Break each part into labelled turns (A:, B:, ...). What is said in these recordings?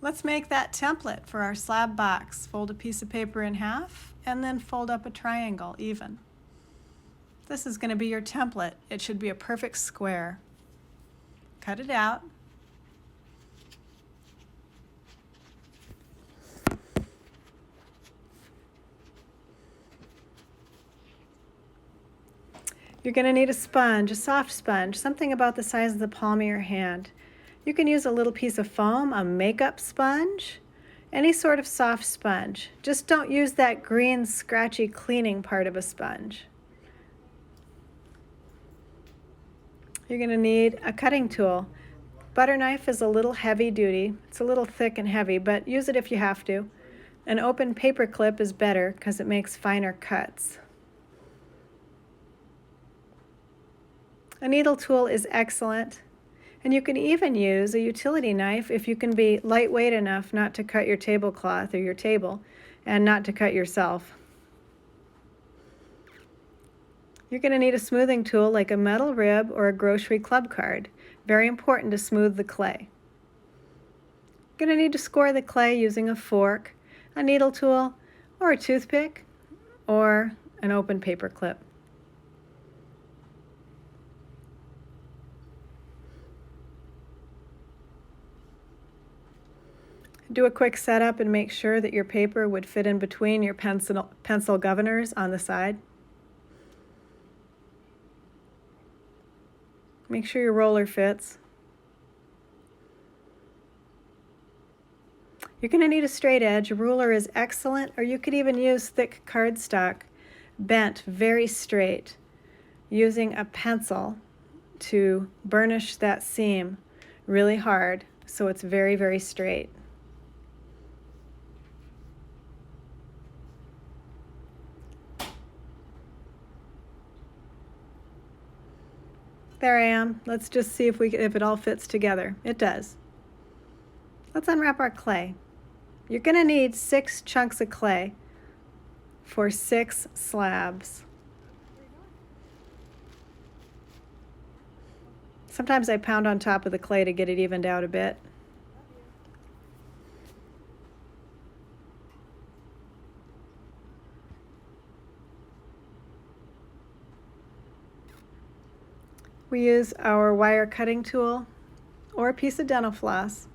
A: Let's make that template for our slab box. Fold a piece of paper in half and then fold up a triangle even. This is going to be your template. It should be a perfect square. Cut it out. You're going to need a sponge, a soft sponge, something about the size of the palm of your hand. You can use a little piece of foam, a makeup sponge, any sort of soft sponge. Just don't use that green, scratchy cleaning part of a sponge. You're going to need a cutting tool. Butter knife is a little heavy duty. It's a little thick and heavy, but use it if you have to. An open paper clip is better because it makes finer cuts. A needle tool is excellent. And you can even use a utility knife if you can be lightweight enough not to cut your tablecloth or your table and not to cut yourself. You're going to need a smoothing tool like a metal rib or a grocery club card. Very important to smooth the clay. You're going to need to score the clay using a fork, a needle tool, or a toothpick, or an open paper clip. Do a quick setup and make sure that your paper would fit in between your pencil governors on the side. Make sure your roller fits. You're going to need a straight edge. A ruler is excellent, or you could even use thick cardstock, bent very straight, using a pencil to burnish that seam really hard so it's very, very straight. There I am. Let's just see if it all fits together. It does. Let's unwrap our clay. You're going to need 6 chunks of clay for 6 slabs. Sometimes I pound on top of the clay to get it evened out a bit. We use our wire cutting tool or a piece of dental floss.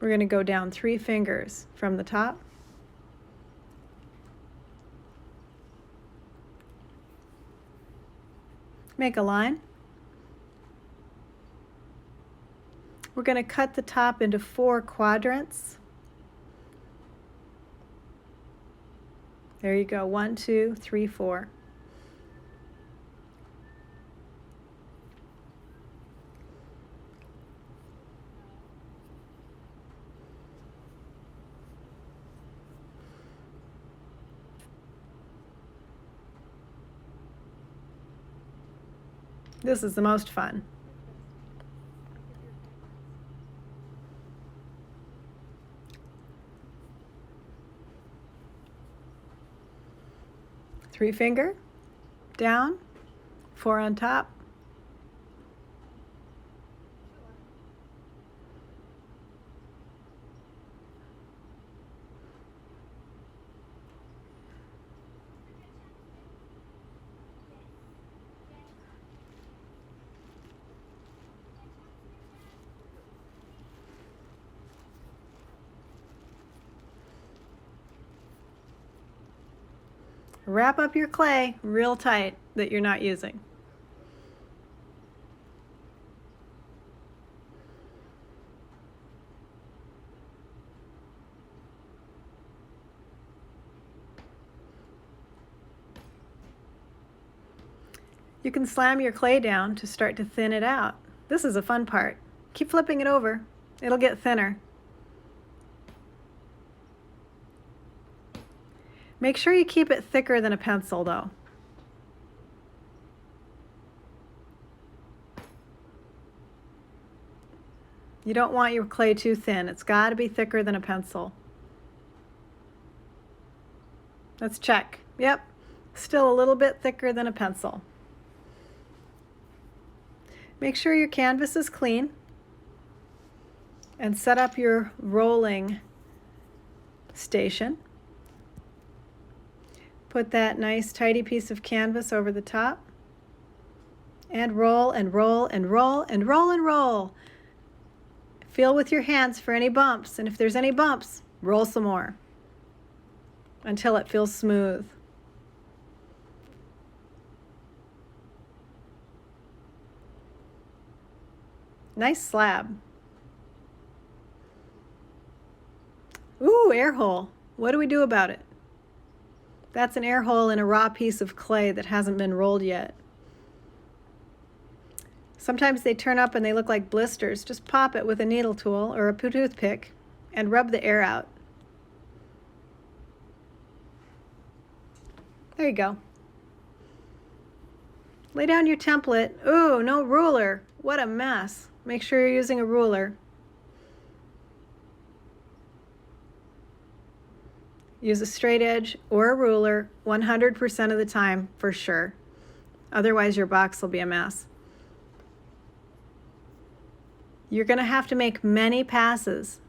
A: We're going to go down 3 fingers from the top. Make a line. We're going to cut the top into 4 quadrants. There you go, 1, 2, 3, 4. This is the most fun. Three finger, down, 4 on top. Wrap up your clay real tight that you're not using. You can slam your clay down to start to thin it out. This is a fun part. Keep flipping it over. It'll get thinner. Make sure you keep it thicker than a pencil though. You don't want your clay too thin. It's got to be thicker than a pencil. Let's check. Yep, still a little bit thicker than a pencil. Make sure your canvas is clean and set up your rolling station. Put that nice tidy piece of canvas over the top and roll and roll and roll and roll and roll. Feel with your hands for any bumps, and if there's any bumps, roll some more until it feels smooth. Nice slab. Ooh, air hole. What do we do about it? That's an air hole in a raw piece of clay that hasn't been rolled yet. Sometimes they turn up and they look like blisters. Just pop it with a needle tool or a toothpick and rub the air out. There you go. Lay down your template. Ooh, no ruler. What a mess. Make sure you're using a ruler. Use a straight edge or a ruler 100% of the time for sure. Otherwise your box will be a mess. You're going to have to make many passes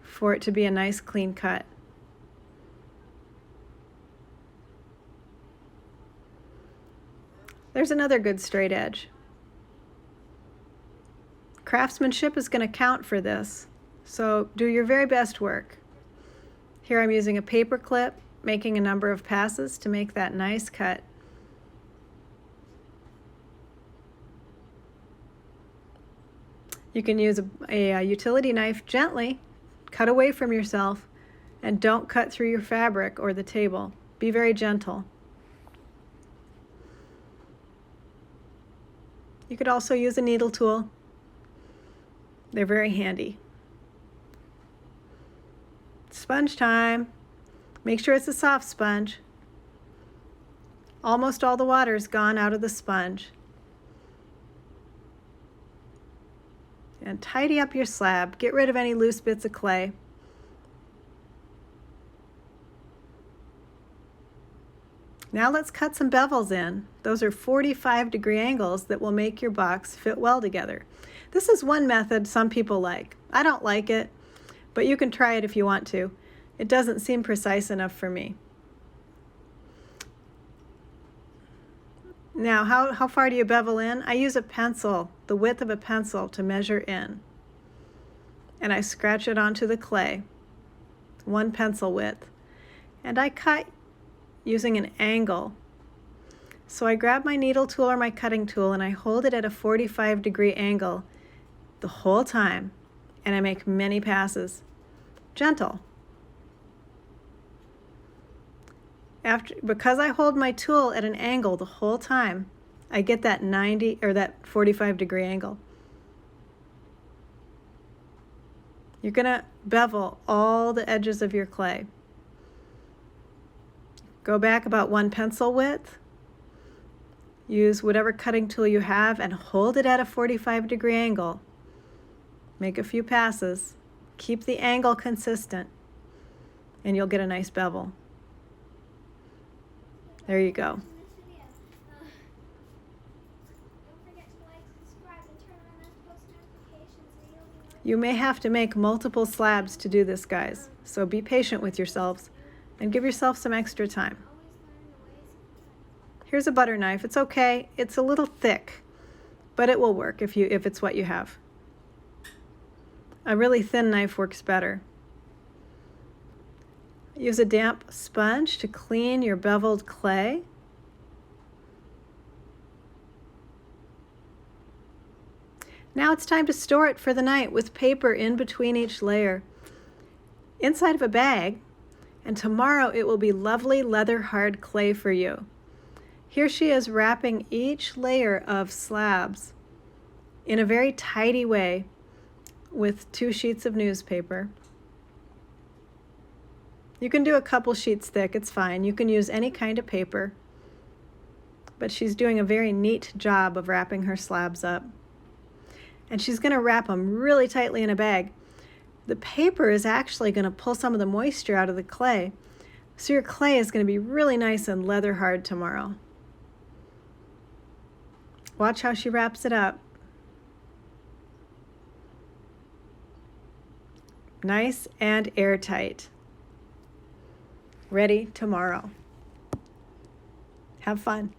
A: for it to be a nice clean cut. There's another good straight edge. Craftsmanship is going to count for this, so do your very best work. Here I'm using a paper clip, making a number of passes to make that nice cut. You can use a utility knife gently, cut away from yourself, and don't cut through your fabric or the table. Be very gentle. You could also use a needle tool. They're very handy. Sponge time. Make sure it's a soft sponge. Almost all the water is gone out of the sponge. And tidy up your slab. Get rid of any loose bits of clay. Now let's cut some bevels in. Those are 45-degree angles that will make your box fit well together. This is one method some people like. I don't like it, but you can try it if you want to. It doesn't seem precise enough for me. Now, how far do you bevel in? I use a pencil, the width of a pencil, to measure in. And I scratch it onto the clay, one pencil width. And I cut using an angle. So I grab my needle tool or my cutting tool and I hold it at a 45-degree angle the whole time. And I make many passes. Gentle. Because I hold my tool at an angle the whole time, I get that 90 or that 45-degree angle. You're going to bevel all the edges of your clay. Go back about one pencil width. Use whatever cutting tool you have and hold it at a 45-degree angle. Make a few passes. Keep the angle consistent, and you'll get a nice bevel. There you go. You may have to make multiple slabs to do this, guys, so be patient with yourselves and give yourself some extra time. Here's a butter knife. It's okay. It's a little thick, but it will work if it's what you have. A really thin knife works better. Use a damp sponge to clean your beveled clay. Now it's time to store it for the night with paper in between each layer, inside of a bag, and tomorrow it will be lovely leather hard clay for you. Here she is wrapping each layer of slabs in a very tidy way with 2 sheets of newspaper. You can do a couple sheets thick, it's fine. You can use any kind of paper, but she's doing a very neat job of wrapping her slabs up. And she's going to wrap them really tightly in a bag. The paper is actually going to pull some of the moisture out of the clay, so your clay is going to be really nice and leather hard tomorrow. Watch how she wraps it up. Nice and airtight. Ready tomorrow. Have fun.